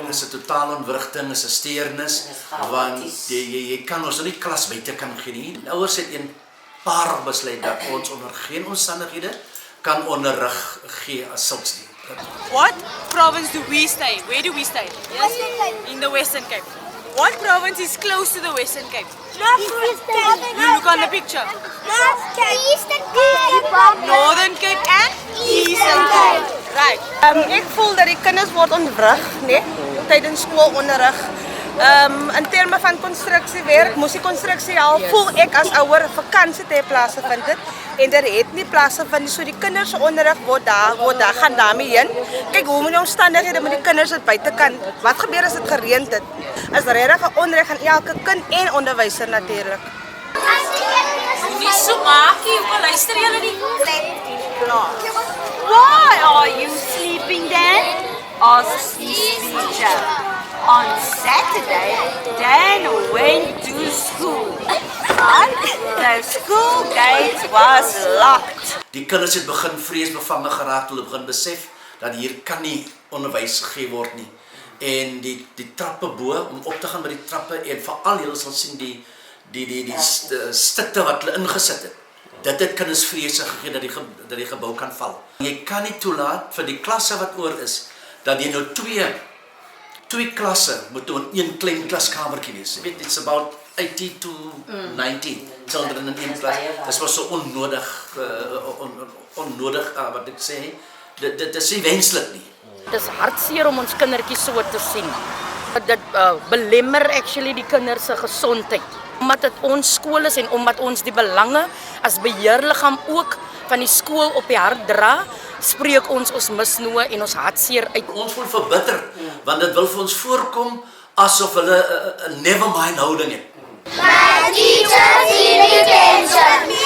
Is 'n totale ontwrigting, is 'n steurnis, want jy kan ons nie klas buite kan gee nie. Ouers het eenparig besluit dat ons onder geen omstandighede kan onderrig gee as sulks nie. What province do we stay? Where do we stay? Yes? In the Western Cape. What province is close to the Western Cape? You look on the picture. Northern Cape and Eastern Cape. Right. Ek voel dat die kinders word ontwrig, né, tydens skoolonderrig. In terme van konstruksiewerk, moes die konstruksie al voel ek as ouer vakansie te plaasgevind het en daar het nie plaasgevind nie, so die kinders se onderrig word daar gaan daarmee heen. Kyk hoe moet die omstandighede met die kinders dit buitekant. Wat gebeur as dit gereën het? Is regtig 'n onderrig aan elke kind en onderwyser natuurlik. Nie so maakie, hoe luister julle nie? Why are you sleeping then? Asked his teacher. On Saturday, Dan went to school, but the school gate was locked. Die kinders het begin vreesbevange geraak, hulle begin besef dat hier kan nie onderwys gegee word nie. En die trappe bo, om op te gaan met die trappe, en veral julle sal sien die stitte wat hulle ingesit het. Dit het kinders vrese gegee dat die gebou kan val. Jy kan nie toelaat vir die klasse wat oor is, dat jy nou twee klasse moet in een klein klaskamertjie wees. Jy weet, it's about 80 to 90 children in een klas. Dit was so onnodig, wat ek sê, dit is nie wenslik nie. Dit is hartseer om ons kindertjies so te sien. Dit belemmer actually die kinders se gesondheid. Omdat dit ons skool is en omdat ons die belange as beheerliggaam ook van die skool op die hart dra, spreek ons misnoë en ons hartseer uit. Ons voel verbitter, want dit wil vir ons voorkom asof hulle 'n never mind houding het. My teacher's in detention.